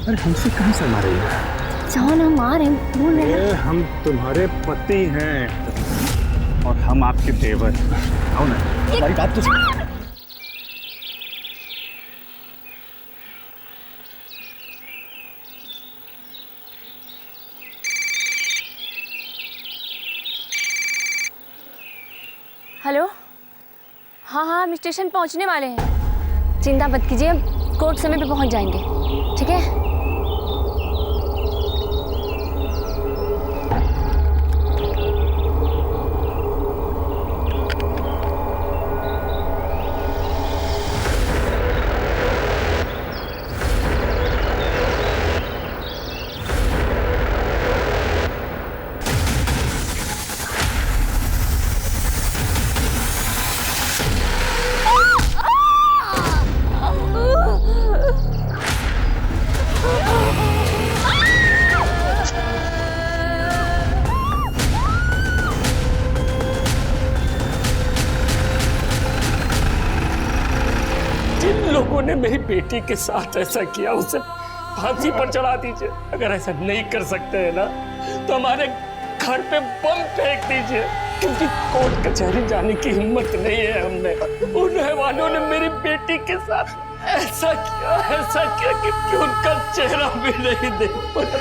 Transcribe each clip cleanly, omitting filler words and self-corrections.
अरे हमसे कहाँ से मारेगा? जाओ ना, मार है बोल रहे हैं। हम तुम्हारे पति हैं और हम आपके देवर। आओ ना, हमारी बात तो सुनो। हेलो, हाँ हाँ, हम स्टेशन पहुंचने वाले हैं। चिंता मत कीजिए, कोर्ट समय पे पहुंच जाएंगे, ठीक है? लोगों ने मेरी बेटी के साथ ऐसा किया, उसे फांसी पर चढ़ा दीजिए। अगर ऐसा नहीं कर सकते हैं ना तो हमारे घर पे बम फेंक दीजिए, क्योंकि कोर्ट कचहरी जाने की हिम्मत नहीं है हमने। उन हैवानों ने मेरी बेटी के साथ ऐसा किया कि उनका चेहरा भी नहीं देख पाया।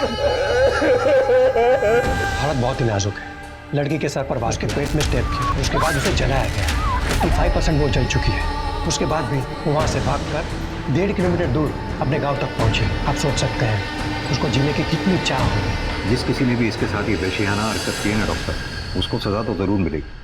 हालत बहुत ही नाजुक है। लड़की के सर पर वार के पेट में स्टेप किया, उसके बाद उसे जलाया गया। 55% वो जल चुकी है। उसके बाद भी वहाँ से भागकर 1.5 किलोमीटर दूर अपने गांव तक पहुंचे। आप सोच सकते हैं उसको जीने की कितनी चाह होगी। जिस किसी ने भी इसके साथ ये वैश्याना हरकत की है ना डॉक्टर, उसको सजा तो जरूर मिलेगी।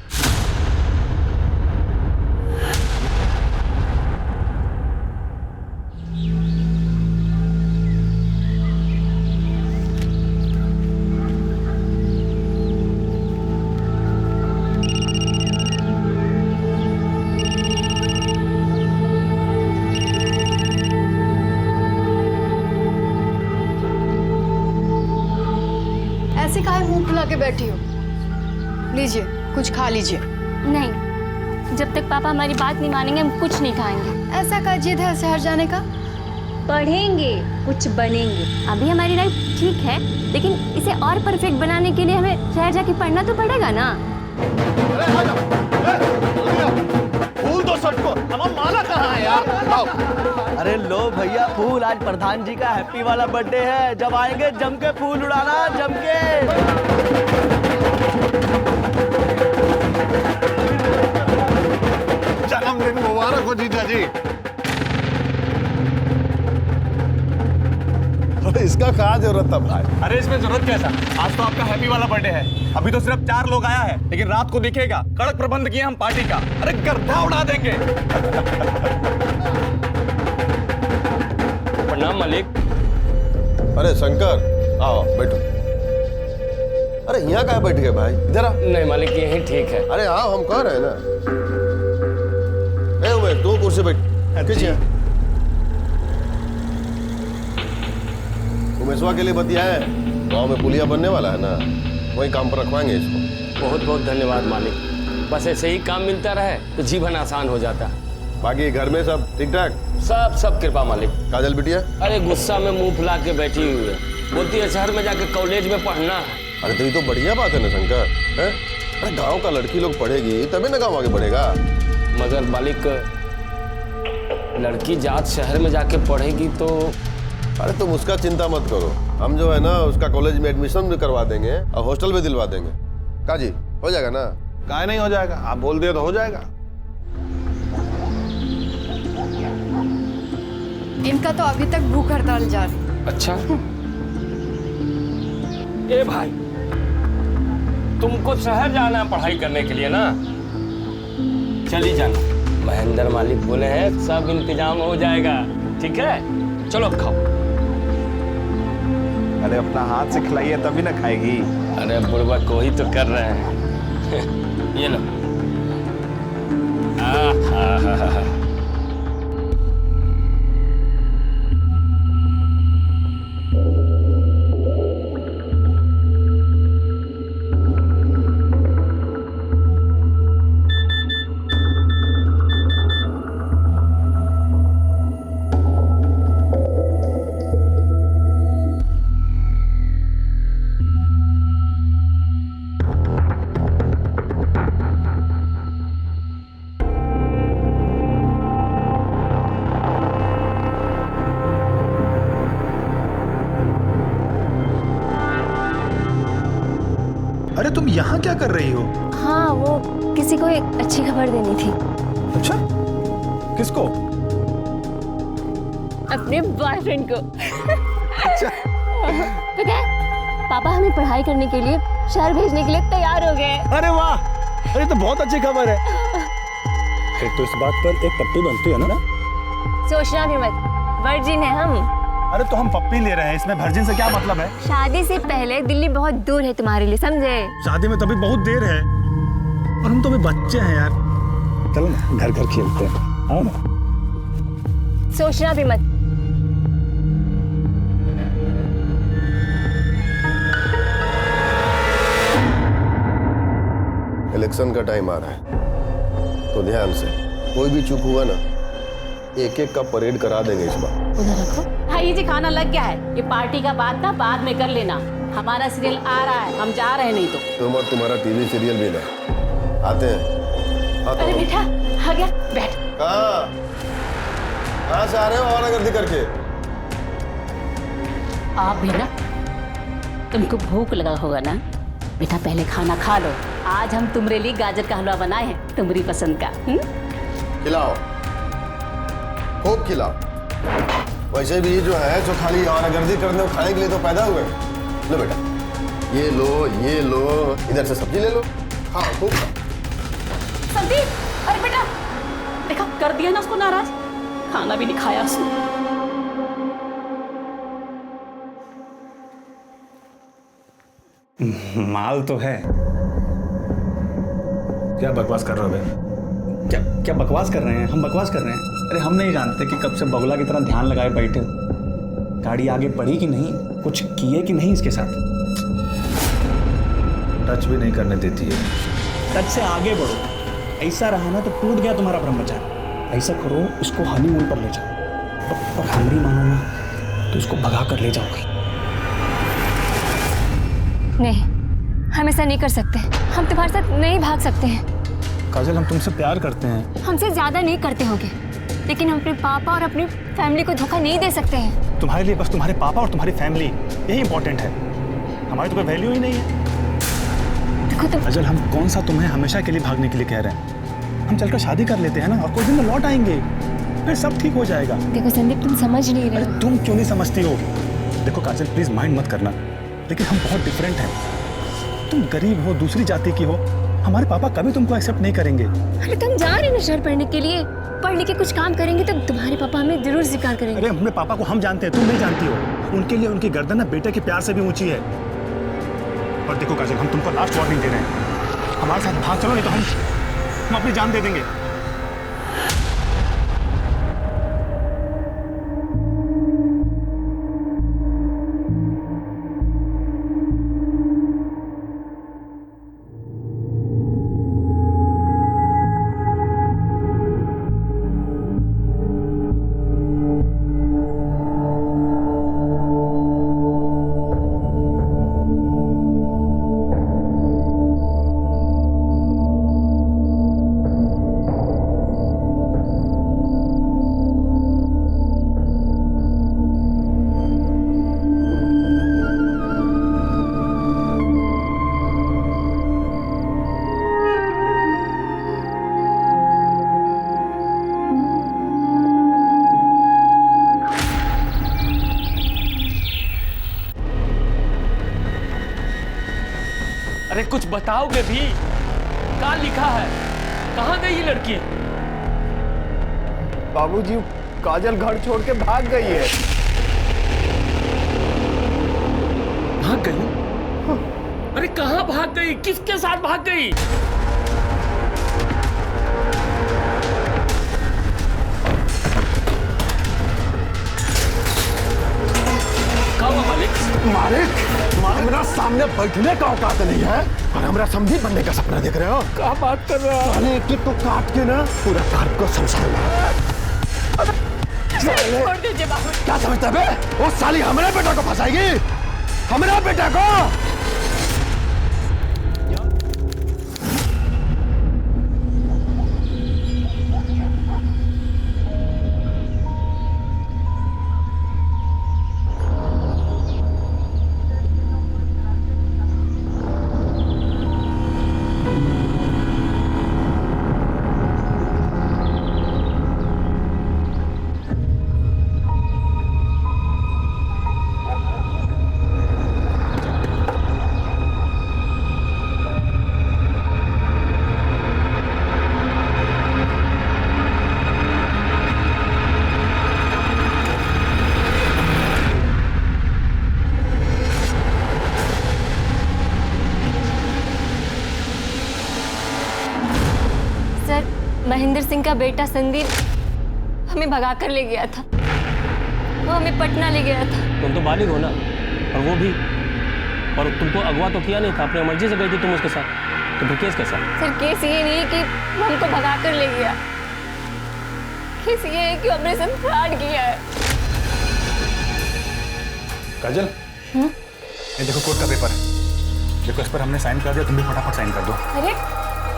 ऐसे काहे मुंह फुला के बैठी हो? लीजिए, कुछ खा लीजिए। नहीं, जब तक पापा हमारी बात नहीं मानेंगे हम कुछ नहीं खाएंगे। ऐसा का जिद है शहर जाने का? पढ़ेंगे, कुछ बनेंगे। अभी हमारी लाइफ ठीक है, लेकिन इसे और परफेक्ट बनाने के लिए हमें शहर जाके पढ़ना तो पड़ेगा ना। फूल दो सबको, हमारा माला कहाँ है यार? अरे लो भैया फूल, आज प्रधान जी का हैप्पी वाला बर्थडे है। जब आएंगे जम के फूल उड़ाना, जम के। जन्मदिन मुबारक हो जीजा जी। अरे इसका कहाँ जरूरत था भाई? अरे इसमें जरूरत कैसा? आज तो आपका हैप्पी वाला बर्थडे है। अभी तो सिर्फ 4 लोग आया है, लेकिन रात को दिखेगा। कड़क प्रबंध किया हम पार्टी का। अरे गर्दा उड़ा देंगे। प्रणाम मालिक। अरे शंकर, आओ बैठो। अरे यहाँ कहाँ बैठ गए भाई? इधर आ। नहीं मालिक, यही ठीक है। अरे आओ, हम कह रहे हैं ना। ए उमेश, तू कुर्सी बैठ। पीछे उमेशवा के लिए बतियाए, गाँव में पुलिया बनने वाला है ना, वही काम पर रखवाएंगे इसको। बहुत बहुत धन्यवाद मालिक। बस ऐसे ही काम मिलता रहे तो जीवन आसान हो जाता। बाकी घर में सब ठीक ठाक? सब कृपा मालिक। काजल बिटिया? अरे गुस्सा में मुंह फुला के बैठी हुई है, बोलती है शहर में जाके कॉलेज में पढ़ना है। अरे तो ये तो बढ़िया बात है ना शंकर, है? अरे गांव का लड़की लोग पढ़ेगी तभी ना गांव आगे बढ़ेगा। मगर मालिक, लड़की जात शहर में जाके पढ़ेगी तो। अरे तुम उसका चिंता मत करो, हम जो है ना उसका कॉलेज में एडमिशन भी करवा देंगे और हॉस्टल भी दिलवा देंगे। काजी हो जाएगा ना? काहे नहीं हो जाएगा? आप बोल दिए तो हो जाएगा। इनका तो अभी तक भूख हड़ताल जारी। अच्छा ए भाई, तुमको शहर जाना है पढ़ाई करने के लिए ना? चली जाना। महेंद्र मालिक बोले हैं सब इंतजाम हो जाएगा, ठीक है? चलो अब खाओ। अरे अपना हाथ से खिलाइए तभी ना खाएगी। अरे बुढ़वा को ही तो कर रहे हैं। ये लो। तुम यहाँ क्या कर रही हो? हाँ, वो किसी को एक अच्छी खबर देनी थी। अच्छा, किसको? अपने बॉयफ्रेंड को। अच्छा। पता है, पापा हमें पढ़ाई करने के लिए शहर भेजने के लिए तैयार हो गए। अरे वाह, अरे तो बहुत अच्छी खबर है। फिर तो इस बात पर एक पप्पी बनती है ना? सोचना भी मत, वर्जिन है हम। अरे तो हम पप्पी ले रहे हैं, इसमें वर्जिन से क्या मतलब है? शादी से पहले दिल्ली बहुत दूर है तुम्हारे लिए, समझे? शादी में तभी बहुत देर है और हम तो अभी बच्चे हैं यार। चलो ना घर घर खेलते हैं, आओ ना। सोचना भी मत। इलेक्शन का टाइम आ रहा है तो ध्यान से, कोई भी चूक हुआ ना, एक एक का परेड करा देंगे इस बार। भाई जी खाना लग गया है, ये पार्टी का बात था, बाद में कर लेना। हमारा सीरियल आ रहा है, हम जा रहे हैं। नहीं तो तुम और तुम्हारा टीवी सीरियल भी ना आते हैं। अरे बेटा आ गया, बैठ। कहाँ से आ रहे हो आवारागर्दी करके? आप भी ना, तुमको भूख लगा होगा ना बेटा, पहले खाना खा लो। आज हम तुम्हारे लिए गाजर का हलवा बनाए हैं, तुम्हारी पसंद का। खिलाओ, खूब खिलाओ। वैसे भी जो है जो खाली आवारागर्दी करने और खाने के लिए तो पैदा हुए। लो बेटा, ये लो, ये लो, इधर से सब्जी ले लो, हाँ खूब खाओ। संदीप, अरे बेटा देखा, कर दिया ना उसको नाराज, खाना भी नहीं खाया उसने। माल तो है। क्या बकवास कर रहे हो बे? क्या बकवास कर रहे हैं? हम बकवास कर रहे हैं? अरे हम नहीं जानते कि कब से बगुला की तरह ध्यान लगाए बैठे हो। गाड़ी आगे बढ़ी कि नहीं, कुछ किए कि नहीं इसके साथ? टच भी नहीं करने देती है। टच से आगे बढ़ो। ऐसा रहा ना तो टूट गया तुम्हारा ब्रह्मचारी। ऐसा करो, इसको हनीमून पर ले जाओ और हमारी मानो ना तो इसको भगा कर ले जाओगे। नहीं, हम ऐसा नहीं कर सकते। हम तुम्हारे साथ नहीं भाग सकते हैं। काजल, हम तुमसे प्यार करते हैं। हमसे ज्यादा नहीं करते होगे, लेकिन हम अपने पापा और अपनी फैमिली को धोखा नहीं दे सकते हैं। तुम्हारे लिए बस तुम्हारे पापा और तुम्हारी फैमिली यही इंपॉर्टेंट है। हमारी तो कोई वैल्यू ही नहीं है। देखो तुम, काजल, हम कौन सा तुम्हें हमेशा के लिए भागने के लिए कह रहे हैं? हम चलकर शादी कर लेते हैं ना, और कुछ दिन में लौट आएंगे, फिर सब ठीक हो जाएगा। देखो संदीप, तुम समझ नहीं रहे हो। तुम क्यों नहीं समझती हो? देखो काजल, प्लीज माइंड मत करना, लेकिन हम बहुत डिफरेंट हैं। तुम गरीब हो, दूसरी जाति की हो, हमारे पापा कभी तुमको एक्सेप्ट नहीं करेंगे। अरे तुम जा रहे हो ना शहर पढ़ने के लिए, पढ़ लिख के कुछ काम करेंगे तो तुम्हारे पापा हमें जरूर स्वीकार करेंगे। अरे अपने पापा को हम जानते हैं, तुम नहीं जानती हो। उनके लिए उनकी गर्दन ना बेटे के प्यार से भी ऊंची है। और देखो काजल, हम तुमको लास्ट वार्निंग दे रहे हैं, हमारे साथ भाग चलो, नहीं तो हम अपनी जान दे देंगे। अरे कुछ बताओगे भी? क्या लिखा है? कहाँ गई ये लड़की? बाबूजी, काजल घर छोड़ के भाग गई है। भाग गई? अरे कहाँ भाग गई? किसके साथ भाग गई? मालिक, मेरा सामने बैठने का औकात नहीं है और हमारा समझी बनने का सपना देख रहे हो? क्या बात कर रहे हो? साले एक को काट के ना पूरा घर को समझाऊंगा। छोड़ दीजिए बाबू। क्या समझता है बे? वो साली हमारे बेटा को फंसाएगी, हमारे बेटा को। रविंदर सिंह का बेटा संदीप हमें भगा कर ले गया था। वो हमें पटना ले गया था। तुम तो बालिग हो ना, और वो भी, और तुमको अगवा तो किया नहीं था, अपनी मर्जी से गई थी तुम उसके साथ, तो फिर केस कैसा? सर केस ये नहीं है कि वो हमको भगा कर ले गया, केस ये है कि हमने साथ फ्रॉड किया है। काजल, ये देखो कोर्ट का पेपर है, देखो इस पर हमने साइन कर दिया, तुम भी फटाफट साइन कर दो। अरे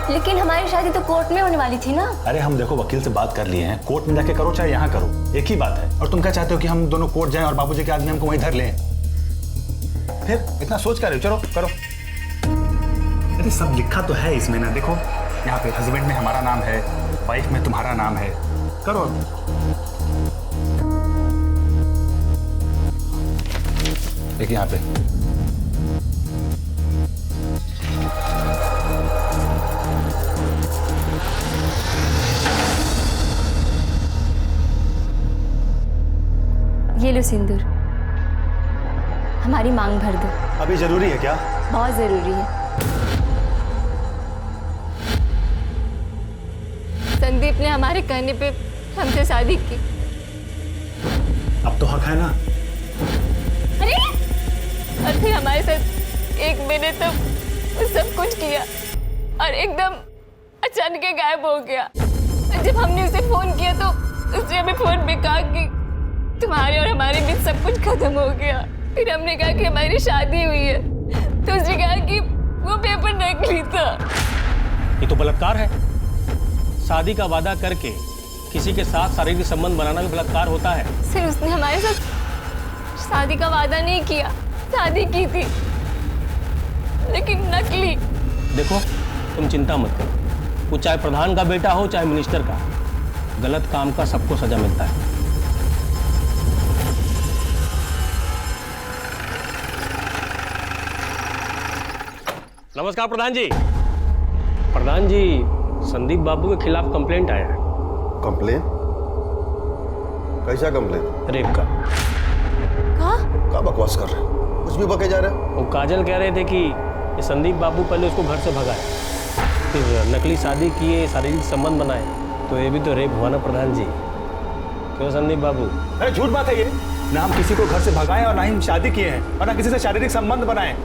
लेकिन हमारी शादी तो कोर्ट में होने वाली थी ना। अरे हम देखो वकील से बात कर लिए हैं, कोर्ट में जाके करो चाहे यहाँ करो, एक ही बात है। और तुम क्या चाहते हो कि हम दोनों कोर्ट जाएं और बाबूजी के आदमी हमको वहीं धर लें? फिर इतना सोच कर रहे हो, चलो करो। अरे सब लिखा तो है इसमें ना, देखो यहाँ पे हस्बैंड में हमारा नाम है, वाइफ में तुम्हारा नाम है, करो। एक यहाँ पे ये लो सिंदूर, हमारी मांग भर दो। अभी जरूरी है क्या? बहुत जरूरी है। संदीप ने हमारे कहने पे हमसे शादी की। अब तो हक है ना? अरे और फिर हमारे साथ एक महीने तक वो सब कुछ किया और एकदम अचानक गायब हो गया। जब हमने उसे फोन किया तो उसने हमें फोन पे कहा कि तुम्हारे और हमारे बीच सब कुछ खत्म हो गया। फिर हमने कहा कि हमारी शादी हुई है, तो उसने कहा कि वो पेपर नकली था। ये तो बलात्कार है। शादी का वादा करके किसी के साथ शारीरिक संबंध बनाना भी बलात्कार होता है। सिर्फ उसने हमारे साथ शादी का वादा नहीं किया, शादी की थी, लेकिन नकली। देखो तुम चिंता मत करो, वो चाहे प्रधान का बेटा हो चाहे मिनिस्टर का, गलत काम का सबको सजा मिलता है। नमस्कार प्रधान जी। प्रधान जी, संदीप बाबू के खिलाफ कंप्लेंट आया है। कंप्लेन? कैसा कंप्लेन? रेप का। क्या बकवास कर रहे हैं? कुछ भी बके जा रहे हैं। वो काजल कह रहे थे कि ये संदीप बाबू पहले उसको घर से भगाए, फिर नकली शादी किए, शारीरिक संबंध बनाए, तो ये भी तो रेप हुआ ना प्रधान जी। क्यों संदीप बाबू? अरे झूठ बात है ये, ना हम किसी को घर से भगाए और ना ही शादी किए हैं और ना किसी से शारीरिक संबंध बनाए।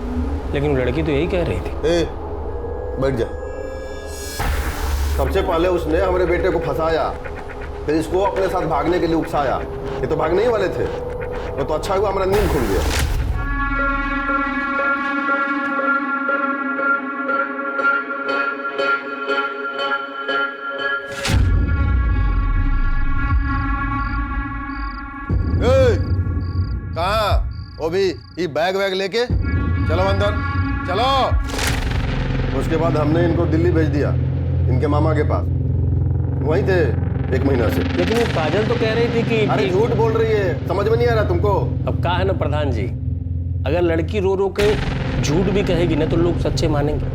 लेकिन लड़की तो यही कह रही थी। बैठ जा। सबसे पहले उसने हमारे बेटे को फंसाया, फिर इसको अपने साथ भागने के लिए उकसाया। ये तो भागने ही वाले थे, वो तो अच्छा हुआ हमारा नींद खुल गया। कहाँ? वो भी ये बैग वैग लेके चलो अंदर, चलो। उसके बाद हमने इनको दिल्ली भेज दिया, इनके मामा के पास। वहीं थे 1 महीना से। लेकिन वो काजल तो कह रही थी कि अरे झूठ बोल रही है, समझ में नहीं आ रहा तुमको? अब कहा है ना प्रधान जी, अगर लड़की रो रो के झूठ भी कहेगी ना तो लोग सच्चे मानेंगे।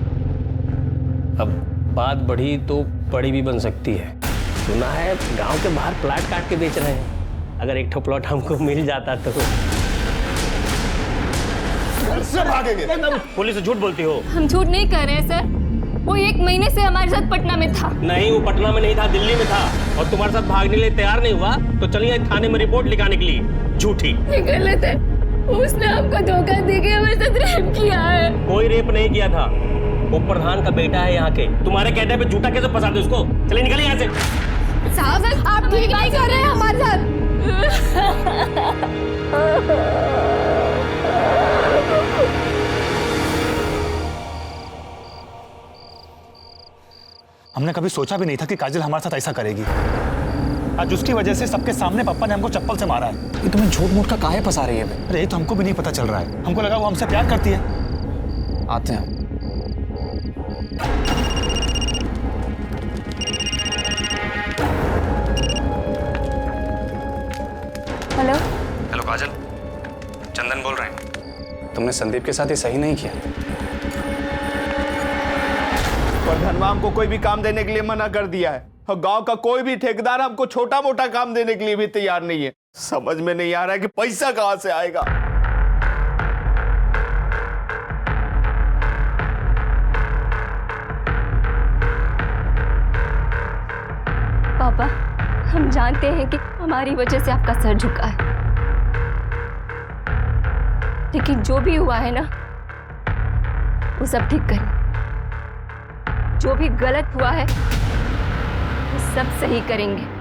अब बात बढ़ी तो बड़ी भी बन सकती है। सुना है गांव के बाहर प्लाट काट के बेच रहे हैं, अगर एक ठो प्लॉट हमको मिल जाता तो। घर से भागेंगे? पुलिस से झूठ बोलती हो? हम झूठ नहीं कर रहे हैं सर, वो 1 महीने से हमारे साथ पटना में था। नहीं, वो पटना में नहीं था, दिल्ली में था, और तुम्हारे साथ भागने के लिए तैयार नहीं हुआ तो चलिए थाने में रिपोर्ट लिखाने के लिए। झूठी। ये गलत है, उसने हमको धोखा देके हमारे साथ रेप किया है। कोई रेप नहीं किया था, वो प्रधान का बेटा है यहाँ के। तुम्हारे कहने पे झूठा कैसे फंसा दे उसको? चलिए निकलिए यहाँ से। साहब आप ठीक नहीं कर रहे हैं हमारे साथ। हमने कभी सोचा भी नहीं था कि काजल हमारे साथ ऐसा करेगी। आज उसकी वजह से सबके सामने पापा ने हमको चप्पल से मारा है। ये तुम्हें झूठ मूठ का काहे फंसा रही है? अरे ये तो हमको भी नहीं पता चल रहा है, हमको लगा वो हमसे प्यार करती है। आते हैं। हेलो हेलो काजल, चंदन बोल रहे हैं। तुमने संदीप के साथ ये सही नहीं किया। प्रधानवा हमको कोई भी काम देने के लिए मना कर दिया है, और गांव का कोई भी ठेकेदार हमको छोटा मोटा काम देने के लिए भी तैयार नहीं है। समझ में नहीं आ रहा है कि पैसा कहां से आएगा। पापा, हम जानते हैं कि हमारी वजह से आपका सर झुका है, लेकिन जो भी हुआ है ना, वो सब ठीक करें। जो भी गलत हुआ है वो सब सही करेंगे।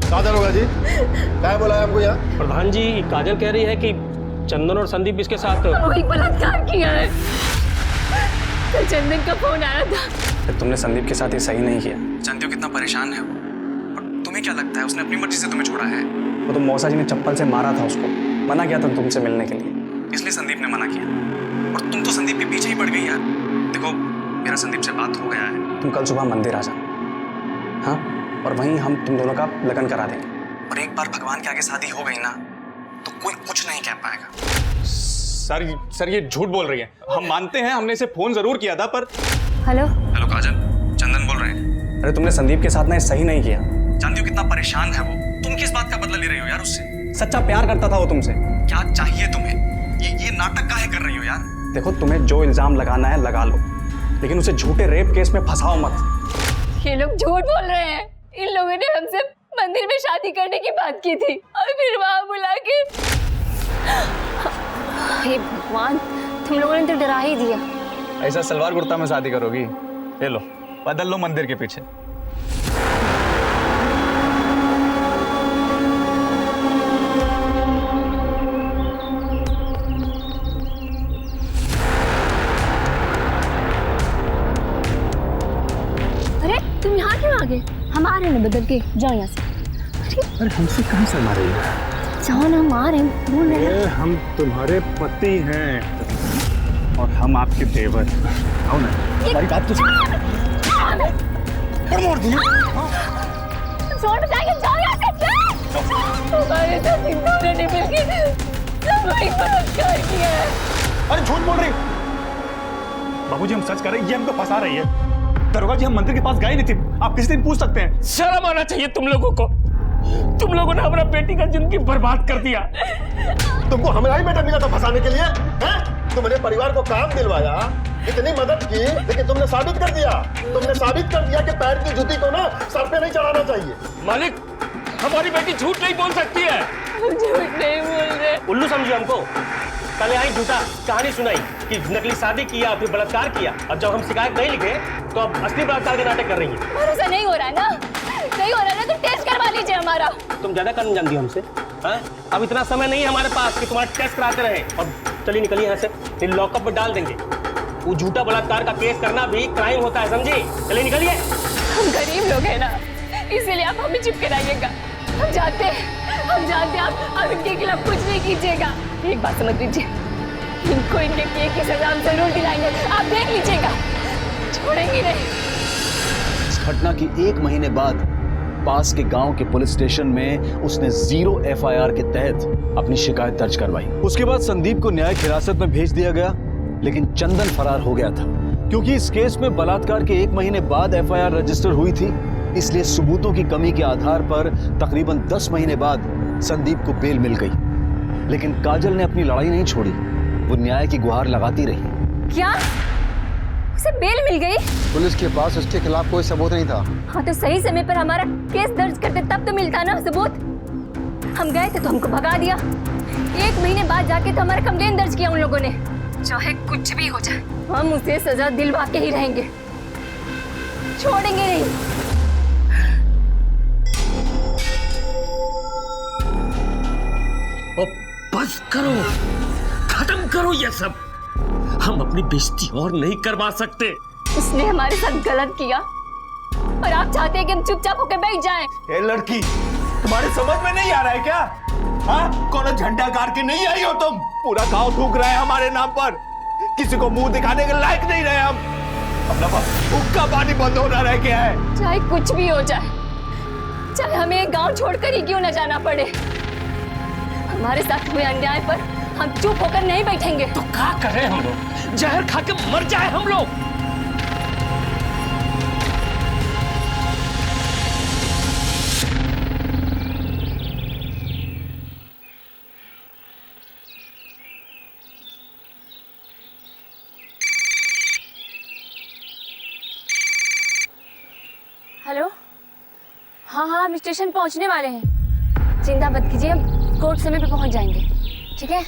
काजल होगा जी, क्या बोला है आपको यहाँ? प्रधान जी, काजल कह रही है कि चंदन और संदीप इसके साथ वही बलात्कार किया है। तो चंदन का फोन आया था। तुमने संदीप के साथ ये सही नहीं किया। जानती हो कितना परेशान है वो, और तुम्हें क्या लगता है उसने अपनी मर्जी से तुम्हें छोड़ा है? वो तो मौसा जी ने चप्पल से मारा था उसको, मना किया था तुमसे मिलने के लिए, इसलिए संदीप ने मना किया। और तुम तो संदीप के पीछे ही पड़ गई यार। देखो, मेरा संदीप से बात हो गया है, तुम कल सुबह मंदिर आ जाना, हाँ? और वहीं हम तुम दोनों का लगन करा देंगे। और एक बार भगवान के आगे शादी हो गई ना, तो कोई कुछ नहीं कह पाएगा। सर ये झूठ बोल रही है। हम मानते हैं, हमने इसे फोन जरूर किया था, पर हेलो काजल, चंदन बोल रहे हैं। अरे तुमने संदीप के साथ ना सही नहीं किया। जानती हो कितना परेशान है वो। तुम किस बात का बदला ले रही हो यार उससे? सच्चा प्यार करता था वो तुमसे। क्या चाहिए तुम्हें? ये नाटक काहे कर रही हो यार? देखो, तुम्हें जो इल्जाम लगाना है लगा लो, लेकिन उसे झूठे रेप केस में फंसाओ मत। ये लोग झूठ बोल रहे हैं। इन लोगों ने हमसे मंदिर में शादी करने की बात की थी और फिर वहां बुला के। हे भगवान, तुम लोगों ने तो डरा ही दिया। ऐसा सलवार कुर्ता में शादी करोगी? ले लो, बदल लो मंदिर के पीछे। अरे तुम यहाँ क्यों आ गए? हम आ रहे हैं बदल के, जाओ यहाँ से। अरे हमसे कहाँ से मारे? जाओ ना, हम आ रहे हैं, बोल रहे हैं। हम तुम्हारे पति हैं और हम आपके देवर। आओ ना, हमारी बात तो मोड़ दिया। छोड़ जाएंगे, जाओ यहाँ से। तुम्हारे साथ इन्होंने मिलकर सामूहिक बलात्कार किया है। अरे झूठ बोल रही। बाबूजी, हम सच कर रहे हैं, ये हमको फंसा रही है। दरोगा जी, हम मंदिर के पास गए नहीं थे, आप किसी दिन पूछ सकते हैं। शर्म आना चाहिए तुम लोगों को। तुम लोगों ने हमारा बेटी का जिंदगी बर्बाद कर दिया। तुमको हमारा ही बेटा मिला था फंसाने के लिए, हैं? तुमने परिवार को काम दिलवाया, इतनी मदद की, लेकिन तुमने साबित कर दिया कि पैर की जूती को ना सर पे नहीं चढ़ाना चाहिए। मालिक, हमारी बेटी झूठ नहीं बोल सकती है। झूठ नहीं बोल रहे। उल्लू समझिए हमको। कल आई झूठा कहानी सुनाई कि नकली शादी किया, फिर बलात्कार किया, और जब हम शिकायत नहीं लिखे तो अब असली बलात्कार के नाटक कर रही है। भरोसा नहीं हो रहा है ना? नहीं हो रहा है ना, तो टेस्ट करवा लीजिए हमारा। तुम ज्यादा करने जानती हो हमसे, हाँ? अब इतना समय नहीं है हमारे पास कि तुम्हारा टेस्ट कराते रहे। और चलिए निकलिए यहाँ से, फिर लॉकअप में डाल देंगे। वो झूठा बलात्कार का केस करना भी क्राइम होता है, समझी? चलिए निकलिए। हम गरीब लोग हैं ना, इसीलिए आप हमें चुप कराइएगा। हम जानते हैं आप इनके खिलाफ कुछ नहीं कीजिएगा। एक बात समझ लीजिए, इनको इनके किए की सजा हम जरूर दिलाएंगे, आप देख लीजिएगा, छोड़ेंगे नहीं। इस घटना की 1 महीने बाद पास के गांव के पुलिस स्टेशन में उसने 0 एफआईआर के तहत अपनी शिकायत दर्ज करवाई। उसके बाद संदीप को न्यायिक हिरासत में भेज दिया गया, लेकिन चंदन फरार हो गया था। क्योंकि इस केस में बलात्कार के 1 महीने बाद एफआईआर रजिस्टर हुई थी, इसलिए सबूतों की कमी के आधार पर तकरीबन 10 महीने बाद संदीप को बेल मिल गई। लेकिन काजल ने अपनी लड़ाई नहीं छोड़ी, वो न्याय की गुहार लगाती रही। क्या उसे बेल मिल गई? पुलिस के पास उसके खिलाफ कोई सबूत नहीं था। हाँ, तो सही समय पर हमारा केस दर्ज करते तब तो मिलता ना सबूत। हम गए थे तो हमको भगा दिया। 1 महीने बाद जाके तो हमारा कंप्लेन दर्ज किया उन लोगों ने। चाहे कुछ भी हो जाए, हम उसे सजा दिलवा के ही रहेंगे, छोड़ेंगे नहीं। बस करो, खत्म करो ये सब। हम अपनी बेइज्जती और नहीं करवा सकते। उसने हमारे साथ गलत किया और आप चाहते हैं कि हम चुपचाप होकर बैठ जाएं। ए लड़की, तुम्हारे समझ में नहीं आ रहा है क्या? हाँ, कौन झंडा गाड़ के नहीं आई हो तुम? पूरा गांव थूक रहा है हमारे नाम पर, किसी को मुंह दिखाने के लायक नहीं रहे हम। अपना हुक्का पानी बंद होना रह गया है। चाहे कुछ भी हो जाए, चाहे हमें एक गांव छोड़कर ही क्यों न जाना पड़े, हमारे साथ हुए अन्याय पर हम चुप होकर नहीं बैठेंगे। तो क्या करें हम लोग? जहर खा के मर जाए हम लोग? हेलो, हाँ हाँ, हम स्टेशन पहुंचने वाले हैं। चिंता मत कीजिए, हम कोर्ट समय पे पहुंच जाएंगे। ठीक है?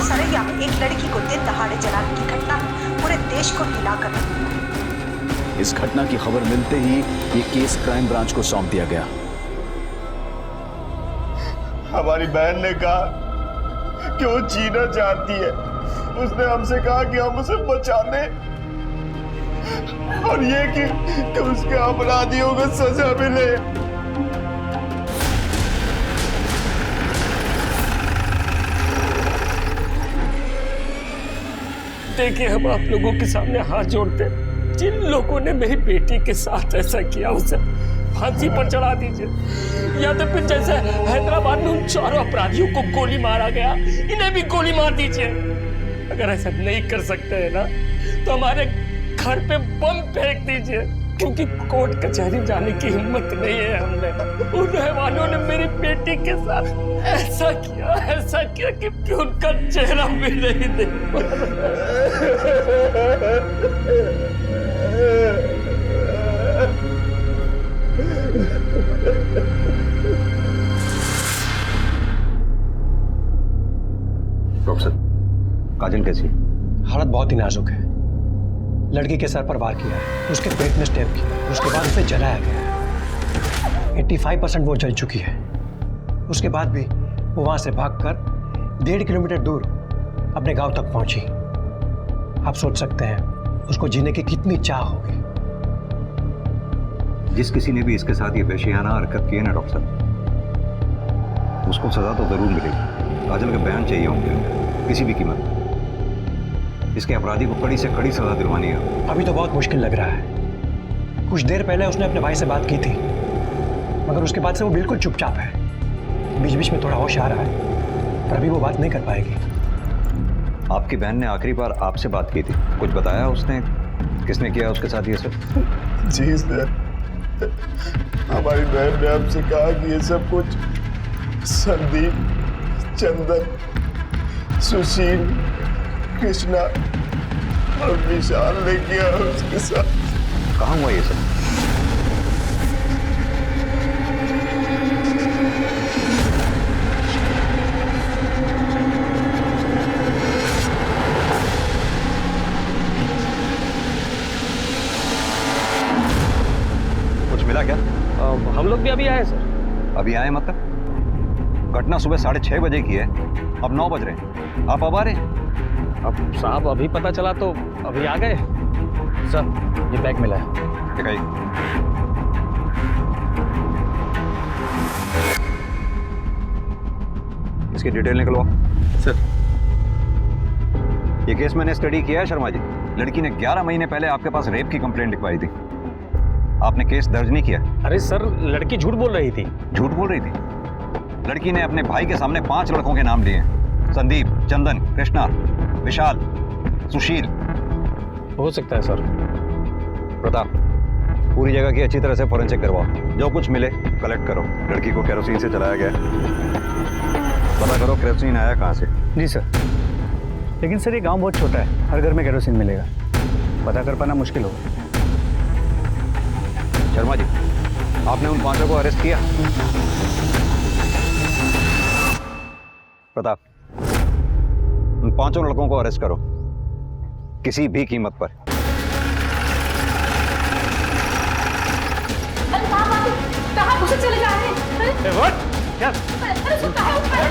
सरैया में एक लड़की को दिन दहाड़े जलाने की घटना पूरे देश को हिलाकर रख दिया। इस घटना की खबर मिलते ही ये केस क्राइम ब्रांच को सौंप दिया गया। हमारी बहन ने कहा कि वो जीना चाहती है। उसने हमसे कहा कि हम उसे बचा लें और ये कि उसके अपराधियों को सजा मिले। देखिए, हम आप लोगों के सामने हाथ जोड़ते, जिन लोगों ने मेरी बेटी के साथ ऐसा किया उसे फांसी पर चढ़ा दीजिए, या तो फिर जैसे हैदराबाद में उन चारों अपराधियों को गोली मारा गया, इन्हें भी गोली मार दीजिए। अगर ऐसा नहीं कर सकते हैं ना, तो हमारे घर पे बम फेंक दीजिए, क्योंकि कोर्ट कचहरी जाने की हिम्मत नहीं है हमने। उन रहवानों ने मेरी बेटी के साथ ऐसा किया कि उनका चेहरा भी नहीं देख पा डॉक्टर साहब, काजल कैसी है? हालत बहुत ही नाजुक है। लड़की के सर पर वार किया है, उसके पेट में स्टेप किया, उसके बाद उसे जलाया गया। 85% वो जल चुकी है। उसके बाद भी वो वहां से भागकर 1.5 किलोमीटर दूर अपने गांव तक पहुंची। आप सोच सकते हैं उसको जीने की कितनी चाह होगी। जिस किसी ने भी इसके साथ ये वहशियाना हरकत की है ना डॉक्टर साहब, उसको सजा तो जरूर मिलेगी। काजल के बयान चाहिए होंगे किसी भी कीमत। इसके अपराधी को कड़ी से कड़ी सजा दिलवानी है। अभी तो बहुत मुश्किल लग रहा है। कुछ देर पहले उसने अपने भाई से बात की थी, मगर उसके बाद से वो बिल्कुल चुपचाप है। बीच बीच में थोड़ा होश आ रहा है, पर अभी वो बात नहीं कर पाएगी। आपकी बहन ने आखिरी बार आपसे बात की थी, कुछ बताया उसने? किसने किया उसके साथ ये सब? जी सर, हमारी बहन ने हमसे कहा कि ये सब कुछ संदीप, चंदन, सुशील, कृष्णा और विशाल ने किया उसके साथ। कहाँ हुआ ये सब? कुछ मिला क्या? हम लोग भी अभी आए सर। अभी आए मतलब? घटना सुबह 6:30 बजे की है, अब 9 बज रहे हैं। आप अब आ रहे हैं? अब साहब अभी पता चला तो अभी आ गए। सर ये बैग मिला है। दिखाइए। इसकी डिटेल निकलवाओ। सर ये केस मैंने स्टडी किया है शर्मा जी। लड़की ने 11 महीने पहले आपके पास रेप की कंप्लेंट लिखवाई थी। आपने केस दर्ज नहीं किया। अरे सर, लड़की झूठ बोल रही थी। झूठ बोल रही थी? लड़की ने अपने भाई के सामने 5 लड़कों के नाम लिए हैं। संदीप, चंदन, कृष्णा, विशाल, सुशील। हो सकता है सर। प्रताप, पूरी जगह की अच्छी तरह से फॉरेंसिक करवाओ। जो कुछ मिले कलेक्ट करो। लड़की को केरोसिन से चलाया गया, पता करो केरोसिन आया कहाँ से। जी सर। लेकिन सर ये गांव बहुत छोटा है, हर घर में केरोसिन मिलेगा, पता कर पाना मुश्किल होगा। शर्मा जी, आपने उन 5 को अरेस्ट किया? प्रताप, उन 5 लड़कों को अरेस्ट करो, किसी भी कीमत पर। अरे से चले जा रहे हैं? अरे उसको कहा ऊपर।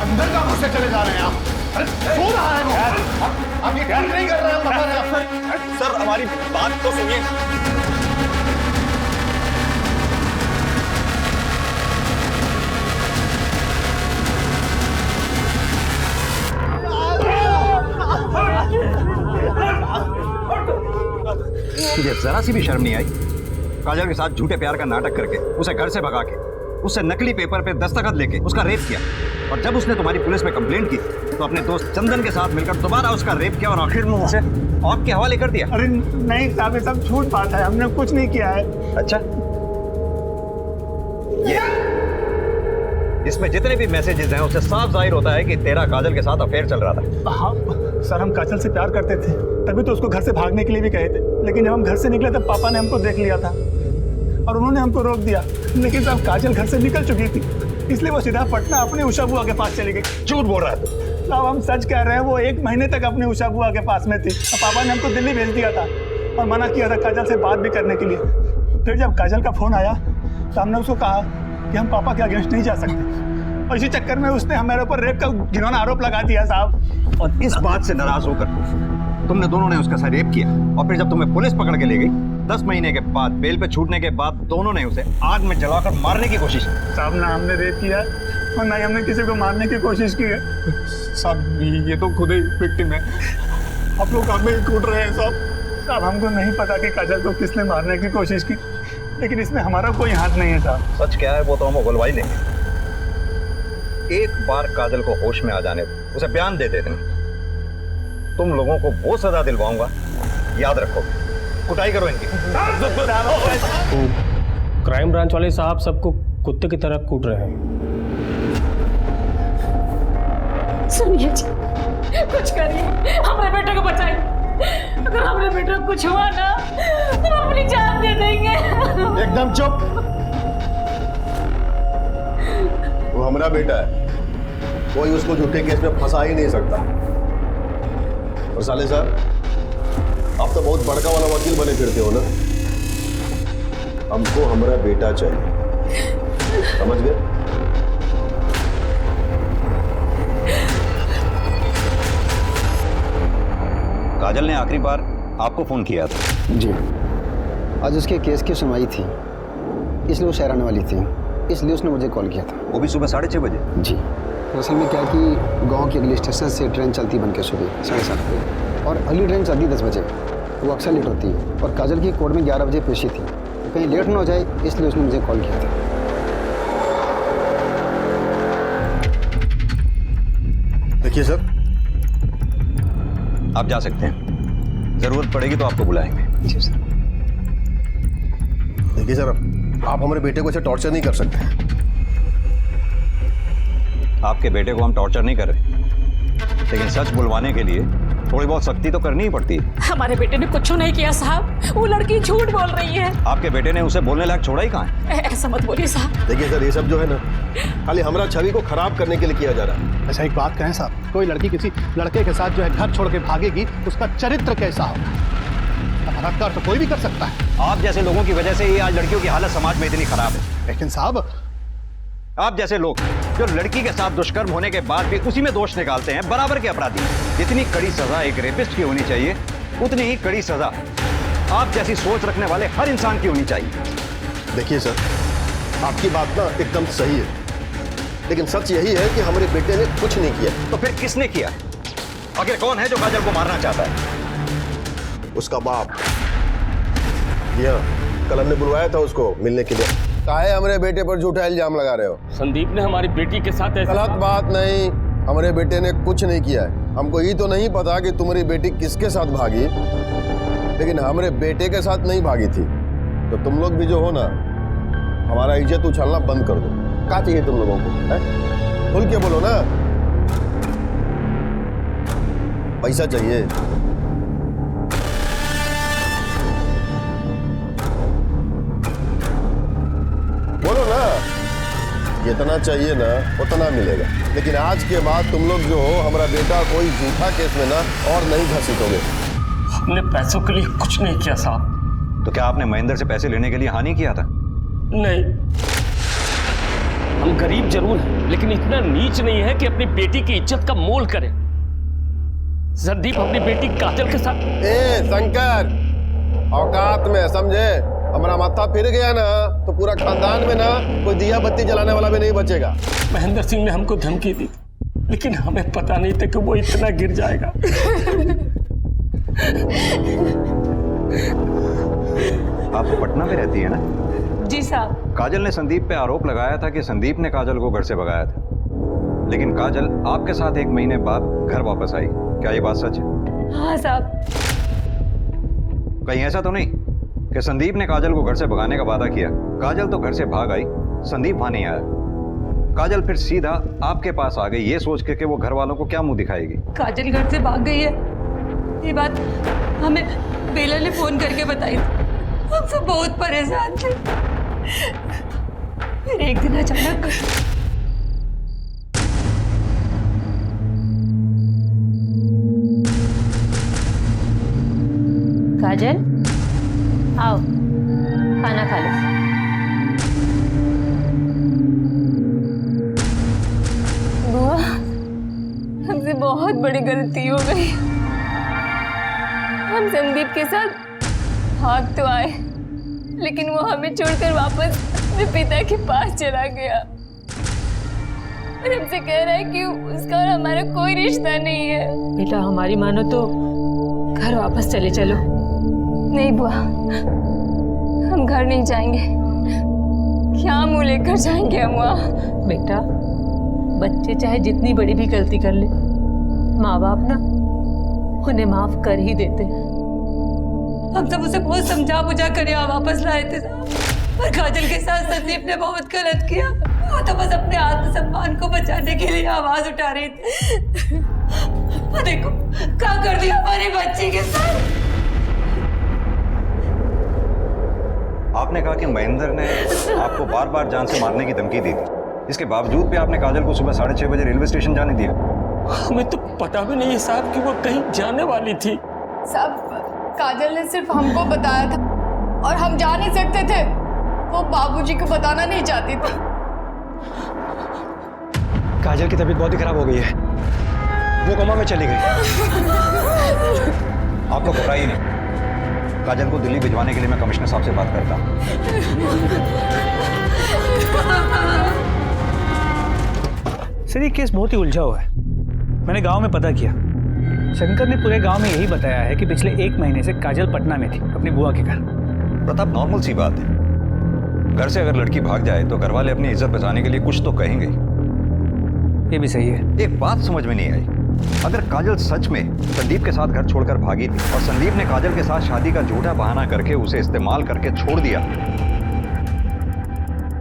अंदर का मुझसे चले जा रहे हैं आप? सो रहा है वो। आप ये ठीक नहीं कर रहे हैं, बता रहे हैं। सर हमारी बात तो सुनिए। तुझे जरा सी भी शर्म नहीं आई? काजल के साथ झूठे प्यार का नाटक करके उसे घर से भगा के उससे नकली पेपर पे दस्तखत लेके उसका रेप किया, और जब उसने तुम्हारी पुलिस में कंप्लेंट की तो अपने दोस्त चंदन के साथ मिलकर दोबारा उसका रेप किया और आखिर में उसे आपके हवाले कर दिया। अरे नहीं साहब, ये सब झूठ बात है, हमने कुछ नहीं किया है। अच्छा, ये इसमें जितने भी मैसेजेस हैं उससे साफ जाहिर होता है कि तेरा काजल के साथ अफेयर चल रहा था। हाँ सर, हम काजल से प्यार करते थे, तभी तो उसको घर से भागने के लिए भी कहे थे, लेकिन जब हम घर से निकले तब पापा ने हमको देख लिया था और उन्होंने हमको रोक दिया। लेकिन साहब काजल घर से निकल चुकी थी, इसलिए वो सीधा पटना अपनी उषा बुआ के पास चली गई। झूठ बोल रहा है तू। साहब हम सच कह रहे हैं, वो 1 महीने तक अपनी उषा बुआ के पास में थी और पापा ने हमको दिल्ली भेज दिया था और मना किया था काजल से बात भी करने के लिए। फिर जब काजल का फोन आया तो हमने उसको कहा कि हम पापा के अगेंस्ट नहीं जा सकते, और इसी चक्कर में उसने हमारे ऊपर रेप का घिनौना आरोप लगा दिया साहब। और इस बात से नाराज होकर तुमने दोनों ने उसका साथ रेप किया, और फिर जब तुम्हें पुलिस पकड़ के ले गई 10 महीने के बाद बेल पे छूटने के बाद दोनों ने उसे आग में जलाकर मारने की कोशिश की। साहब ना हमने रेप किया और ना ही हमने किसी को मारने की कोशिश की है। साहब ये तो खुद ही विक्टिम है, आप लोग हमें ही कूट रहे हैं साहब। साहब हमको नहीं पता कि काजल को किसने मारने की कोशिश की, लेकिन इसमें हमारा कोई हाथ नहीं है साहब। सच क्या है वो तो हम उगलवा ही लेंगे। एक बार काजल को होश में आ जाने दो, उसे बयान दे देना, तुम लोगों को वो सजा दिलवाऊंगा, याद रखो। कुटाई करो इनकी। क्राइम ब्रांच वाले साहब सबको कुत्ते की तरह कूट रहे हैं। सुनिए जी, कुछ करिए, हमारे बेटे को बचाइए। अगर हमारे बेटे को कुछ हुआ ना तो हम अपनी जान दे देंगे। एकदम चुप। वो हमारा बेटा है, कोई उसको झूठे केस में फंसा ही नहीं सकता। और साले साहब, आप तो बहुत बड़का वाला वकील बने फिरते हो ना। हमको हमारा बेटा चाहिए, समझ गए? काजल ने आखिरी बार आपको फोन किया था? जी, आज उसके केस की सुनवाई थी, इसलिए वो शहर आने वाली थी, इसलिए उसने मुझे कॉल किया था। वो भी सुबह 6:30 बजे? जी, असल में क्या है कि गांव के अगले स्टेशन से ट्रेन चलती बन के सुबह 7:30 बजे, और अगली ट्रेन चलती 10 बजे। वो अक्सर लेट होती है, और काजल की कोर्ट में 11 बजे पेशी थी, तो कहीं लेट ना हो जाए इसलिए उसने मुझे कॉल किया था। देखिए सर, आप जा सकते हैं, जरूरत पड़ेगी तो आपको बुलाएंगे। जी सर। देखिए सर, आप हमारे बेटे को ऐसे टॉर्चर नहीं कर सकते। आपके बेटे को हम टॉर्चर नहीं कर रहे, लेकिन सच बुलवाने के लिए थोड़ी बहुत सख्ती तो करनी ही पड़ती है। हमारे बेटे ने कुछ नहीं किया साहब, वो लड़की झूठ बोल रही है। आपके बेटे ने उसे बोलने लायक छोड़ा ही कहाँ है? ऐसा मत बोलिए साहब। देखिए सर, ये सब जो है ना, खाली हमारा छवि को खराब करने के लिए किया जा रहा है। अच्छा एक बात कहें साहब, कोई लड़की किसी लड़के के साथ जो है घर छोड़ के भागेगी, उसका चरित्र कैसा हो? बलात्कार तो कोई भी कर सकता है। आप जैसे लोगों की वजह से ही आज लड़कियों की हालत समाज में इतनी खराब है। लेकिन साहब, आप जैसे लोग जो लड़की के साथ दुष्कर्म होने के बाद भी उसी में दोष निकालते हैं, बराबर के अपराधी। जितनी कड़ी सजा एक रेपिस्ट की होनी चाहिए, उतनी ही कड़ी सजा आप जैसी सोच रखने वाले हर इंसान की होनी चाहिए। देखिए सर, आपकी बात ना एकदम सही है, लेकिन सच यही है कि हमारे बेटे ने कुछ नहीं किया। तो फिर किसने किया? आखिर कौन है जो काजल को मारना चाहता है? उसका बाप। जी हाँ, कल हमने बुलवाया था उसको मिलने के लिए। काहे हमारे बेटे पर झूठा इल्जाम लगा रहे हो? संदीप ने हमारी बेटी के साथ ऐसा... गलत बात नहीं, हमारे बेटे ने कुछ नहीं किया है। हमको ये तो नहीं पता कि तुम्हारी बेटी किसके साथ भागी, लेकिन हमारे बेटे के साथ नहीं भागी थी। तो तुम लोग भी जो हो ना, हमारा इज्जत उछालना बंद कर दो। क्या चाहिए तुम लोगों को? है? खुल के बोलो ना। पैसा चाहिए? बोलो ना, जितना चाहिए ना उतना मिलेगा। लेकिन आज के बाद तुम लोग जो हो, हमारा बेटा कोई झूठा केस में ना और नहीं घसीटोगे। हमने पैसों के लिए कुछ नहीं किया साहब। तो क्या आपने महेंद्र से पैसे लेने के लिए हानि किया था? नहीं, हम गरीब जरूर हैं लेकिन इतना नीच नहीं है कि अपनी बेटी की इज्जत का मोल करें। संदीप अपनी बेटी काजल के साथ। ए शंकर, औकात में समझे, हमारा माथा फिर गया ना तो पूरा खानदान में ना कोई दिया बत्ती जलाने वाला भी नहीं बचेगा। महेंद्र सिंह ने हमको धमकी दी लेकिन हमें पता नहीं था कि वो इतना गिर जाएगा। आप पटना में रहती है ना? जी साहब। काजल ने संदीप पे आरोप लगाया था कि संदीप ने काजल को घर से भगाया था, लेकिन काजल आपके साथ 1 महीने बाद घर वापस आई। क्या ये बात सच है? हाँ साहब। कहीं ऐसा तो नहीं कि संदीप ने काजल को घर से भगाने का वादा किया, काजल तो घर से भाग आई, संदीप वहां नहीं आया, काजल फिर सीधा आपके पास आ गई ये सोच के कि वो घर वालों को क्या मुंह दिखाएगी? काजल घर से भाग गई है, ये बात हमें बेला ने फोन करके बताई थी। हम सब बहुत परेशान थे। फिर एक दिन अचानक काजल आओ खाना खा लो। बुआ, हमसे बहुत बड़ी गलती हो गई। हम संदीप के साथ भाग तो आए लेकिन वो हमें छोड़कर वापस अपने पिता के पास चला गया और हमसे कह रहा है कि उसका और हमारा कोई रिश्ता नहीं है। बेटा हमारी मानो तो घर वापस चले चलो। नहीं बुआ, हम घर नहीं जाएंगे। क्या मुंह लेकर जाएंगे हम वहाँ? बेटा बच्चे चाहे जितनी बड़ी भी गलती कर ले, माँ बाप ना उन्हें माफ कर ही देते। हम सब उसे बहुत समझा बुझा कर यहाँ वापस लाए थे, पर काजल के साथ संदीप ने बहुत गलत किया। वो तो बस अपने आत्मसम्मान को बचाने के लिए आवाज उठा रही थी। देखो क्या कर दिया हमारी बच्ची के साथ। आपने कहा कि महेंद्र ने आपको बार बार जान से मारने की धमकी दी थी, इसके बावजूद भी आपने काजल को सुबह 6:30 बजे रेलवे स्टेशन जाने दिया। हमें तो पता भी नहीं है साहब कि वो कहीं जाने वाली थी। साहब काजल ने सिर्फ हमको बताया था और हम जा नहीं सकते थे। वो बाबूजी को बताना नहीं चाहती थी। काजल की तबीयत बहुत ही खराब हो गई है, वो कोमा में चली गई। आपको घबराइए नहीं, काजल को दिल्ली भिजवाने के लिए मैं कमिश्नर साहब से बात करता हूँ। सर ये केस बहुत ही उलझा हुआ है। मैंने गांव में पता किया, शंकर ने पूरे गांव में यही बताया है कि पिछले 1 महीने से काजल पटना में थी अपनी बुआ के घर। प्रताप, नॉर्मल सी बात है, घर से अगर लड़की भाग जाए तो घर वाले अपनी इज्जत बचाने के लिए कुछ तो कहेंगे। ये भी सही है। एक बात समझ में नहीं आई, अगर काजल सच में संदीप के साथ घर छोड़कर भागी थी और संदीप ने काजल के साथ शादी का झूठा बहाना करके उसे इस्तेमाल करके छोड़ दिया,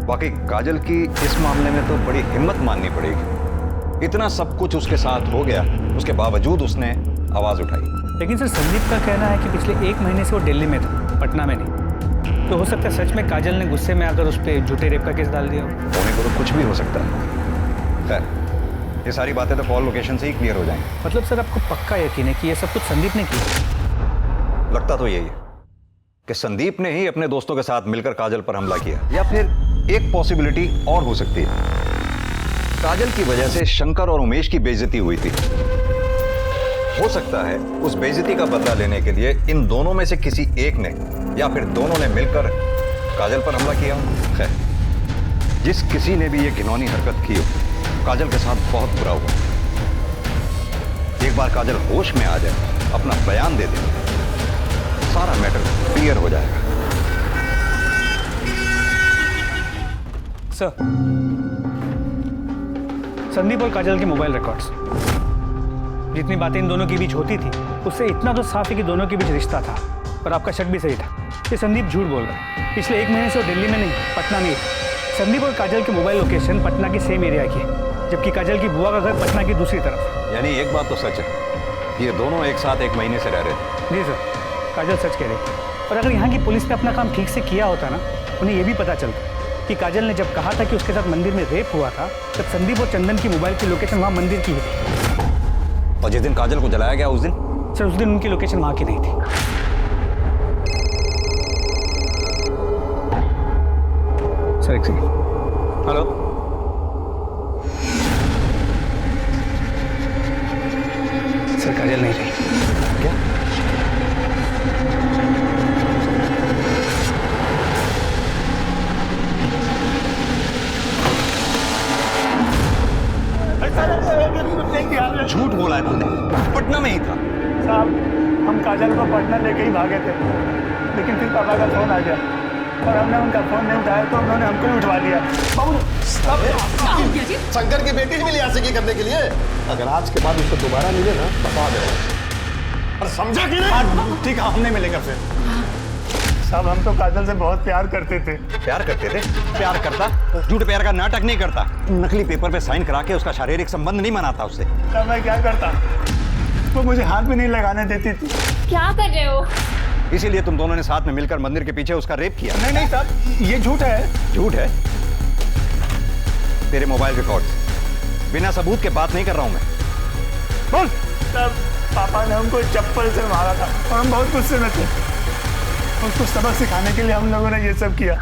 वाकई काजल की इस मामले में तो बड़ी हिम्मत माननी पड़ेगी। इतना सब कुछ उसके साथ हो गया, उसके बावजूद उसने आवाज उठाई। लेकिन सर संदीप का कहना है कि पिछले 1 महीने से वो दिल्ली में था, पटना में नहीं। तो हो सकता है सच में काजल ने गुस्से में आकर उस पर झूठे रेप का केस डाल दिया। होने को तो कुछ भी हो सकता है। खैर, ये सारी बातें तो कॉल लोकेशन से ही क्लियर हो जाएंगी। मतलब सर आपको पक्का यकीन है कि ये सब कुछ संदीप ने किया? लगता तो यही है कि संदीप ने ही अपने दोस्तों के साथ मिलकर काजल पर हमला किया, या फिर एक पॉसिबिलिटी और हो सकती है, काजल की वजह से शंकर और उमेश की बेइज्जती हुई थी। हो सकता है उस बेइज्जती का बदला लेने के लिए इन दोनों में से किसी एक ने या फिर दोनों ने मिलकर काजल पर हमला किया। खैर, जिस किसी ने भी ये घिनौनी हरकत की हो, काजल के साथ बहुत बुरा हुआ। एक बार काजल होश में आ जाए, अपना बयान दे दे, सारा मैटर क्लियर हो जाएगा। सर, संदीप और काजल के मोबाइल रिकॉर्ड्स, जितनी बातें इन दोनों के बीच होती थी उससे इतना तो साफ है कि दोनों के बीच रिश्ता था। पर आपका शक भी सही था कि संदीप झूठ बोल रहा है। पिछले 1 महीने से वो दिल्ली में नहीं, पटना में ही। संदीप और काजल के मोबाइल लोकेशन पटना की सेम एरिया की है, जबकि काजल की बुआ का घर पटना की दूसरी तरफ। यानी एक बात तो सच है, ये दोनों एक साथ 1 महीने से रह रहे थे। जी सर, काजल सच कह रही। और अगर यहाँ की पुलिस ने अपना काम ठीक से किया होता ना, उन्हें यह भी पता चलता कि काजल ने जब कहा था कि उसके साथ मंदिर में रेप हुआ था, तब संदीप और चंदन की मोबाइल की लोकेशन वहाँ मंदिर की थी। और जिस दिन काजल को जलाया गया उस दिन सर उस दिन उनकी लोकेशन वहां की नहीं थी। सर एक सेकंड। हेलो सर, काजल नहीं रही। क्या? झूठ बोला है तूने, पटना में ही था। साहब हम काजल को पटना लेके ही भागे थे, लेकिन फिर पापा का फोन आ गया और हमने उनका फोन नहीं उठाया तो उन्होंने हमको ही उठवा लिया। शंकर की बेटी ही मिली आशिकी करने के लिए। अगर आज के बाद उसको दोबारा मिले ना बता दे। और समझा कि नहीं? ठीक है, हम नहीं मिलेंगे फिर। साहब हम तो काजल से बहुत प्यार करते थे। प्यार करते थे? प्यार करता? झूठ प्यार का नाटक नहीं करता। नकली पेपर पे साइन करा के उसका शारीरिक संबंध नहीं मनाता उससे। तब मैं क्या करता? वो मुझे हाथ भी नहीं लगाने देती थी। क्या कर रहे हो? इसीलिए तुम दोनों ने साथ में मिलकर मंदिर के पीछे उसका रेप किया। नहीं नहीं साहब, ये झूठ है। झूठ है? तेरे मोबाइल रिकॉर्ड्स, बिना सबूत के बात नहीं कर रहा हूं मैं। बोल। तब पापा ने हमको चप्पल से मारा था और हम बहुत गुस्से में थे। उसको सबक सिखाने के लिए हम लोगों ने ये सब किया।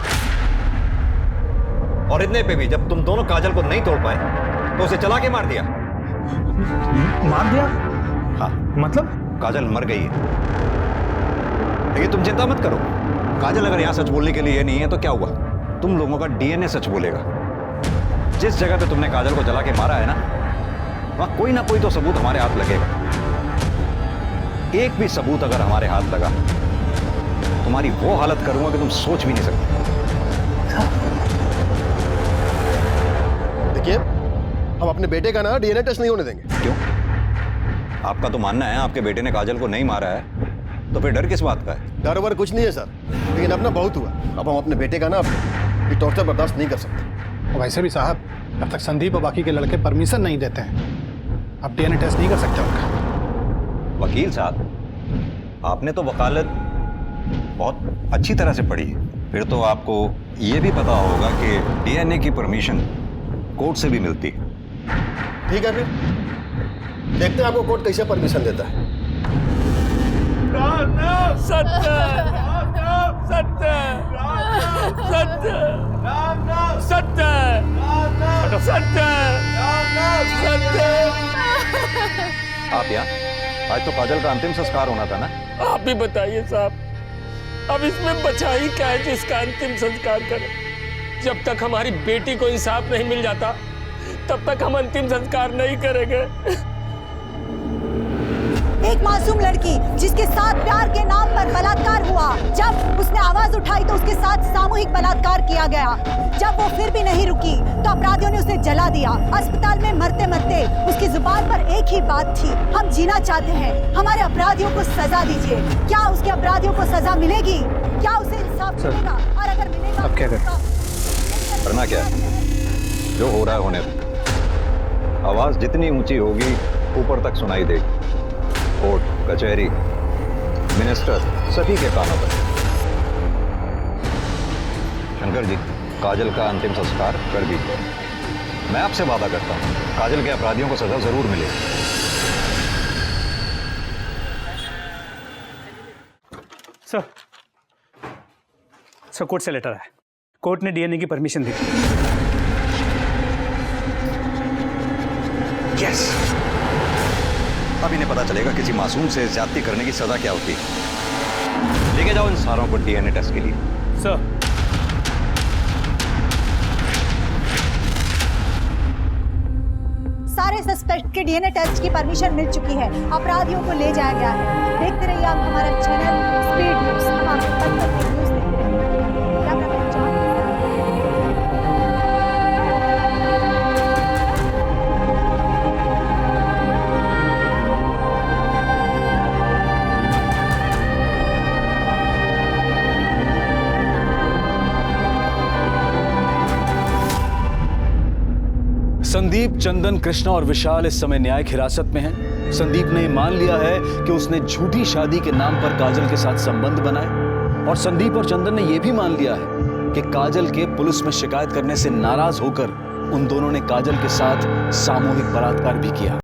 और इतने पे भी जब तुम दोनों काजल को नहीं तोड़ पाए तो उसे चला के मार दिया। मार दिया? हाँ। मतलब? काजल मर गई है। लेकिन तुम चिंता मत करो, काजल अगर यहाँ सच बोलने के लिए नहीं है तो क्या हुआ, तुम लोगों का डीएनए सच बोलेगा। जिस जगह पे तुमने काजल को जला के मारा है ना, वहां कोई ना कोई तो सबूत हमारे हाथ लगेगा। एक भी सबूत अगर हमारे हाथ लगा, तुम्हारी वो हालत करूंगा कि तुम सोच भी नहीं सकते। देखिए, हम अपने बेटे का ना डीएनए टेस्ट नहीं होने देंगे। क्यों? आपका तो मानना है आपके बेटे ने काजल को नहीं मारा है, तो फिर डर किस बात का है? डर वर कुछ नहीं है सर, लेकिन अब ना बहुत हुआ। अब हम अपने बेटे का ना ये टॉर्चर बर्दाश्त नहीं कर सकते। वैसे भी साहब, जब तक संदीप और बाकी के लड़के परमिशन नहीं देते हैं, आप डीएनए टेस्ट नहीं कर सकते उनका। वकील साहब, आपने तो वकालत बहुत अच्छी तरह से पढ़ी है, फिर तो आपको ये भी पता होगा कि डीएनए की परमिशन कोर्ट से भी मिलती है। ठीक है, फिर देखते हैं आपको कोर्ट कैसे परमिशन देता है। सत्य सत्य सत्य सत्य सत्य सत्य। आप यहाँ? आज तो काजल का अंतिम संस्कार होना था ना? आप ही बताइए साहब, अब इसमें बचा ही क्या है जिसका अंतिम संस्कार करें? जब तक हमारी बेटी को इंसाफ नहीं मिल जाता तब तक हम अंतिम संस्कार नहीं करेंगे। एक मासूम लड़की जिसके साथ प्यार के नाम पर बलात्कार हुआ, जब उसने आवाज उठाई तो उसके साथ सामूहिक बलात्कार किया गया। जब वो फिर भी नहीं रुकी तो अपराधियों ने उसे जला दिया। अस्पताल में मरते मरते उसकी जुबान पर एक ही बात थी, हम जीना चाहते हैं, हमारे अपराधियों को सजा दीजिए। क्या उसके अपराधियों को सजा मिलेगी? क्या उसे इंसाफ मिलेगा? और अगर मिलेगा अब क्या करें? करना क्या है? जो हो रहा है होने दो। आवाज जितनी ऊंची होगी ऊपर तक सुनाई देगी। कोर्ट, कचहरी, मिनिस्टर, सभी के कानों पर। शंकर जी, काजल का अंतिम संस्कार कर दीजिए। मैं आपसे वादा करता हूं, काजल के अपराधियों को सजा जरूर मिलेगी। सर कोर्ट से लेटर है। कोर्ट ने डीएनए की परमिशन दी। यस, अब इन्हें पता चलेगा किसी मासूम से ज्यादती करने की सजा क्या होती है। लेके जाओ इन सारों को डीएनए टेस्ट के लिए। सर सारे सस्पेक्ट के डीएनए टेस्ट की परमिशन मिल चुकी है, अपराधियों को ले जाया गया है। देखते रहिए आप हमारा चैनल स्पीड न्यूज। हम आपको पल पल की न्यूज देते रहेंगे। Cameraman John. संदीप, चंदन, कृष्णा और विशाल इस समय न्यायिक हिरासत में हैं। संदीप ने मान लिया है कि उसने झूठी शादी के नाम पर काजल के साथ संबंध बनाए, और संदीप और चंदन ने यह भी मान लिया है कि काजल के पुलिस में शिकायत करने से नाराज होकर उन दोनों ने काजल के साथ सामूहिक बलात्कार भी किया।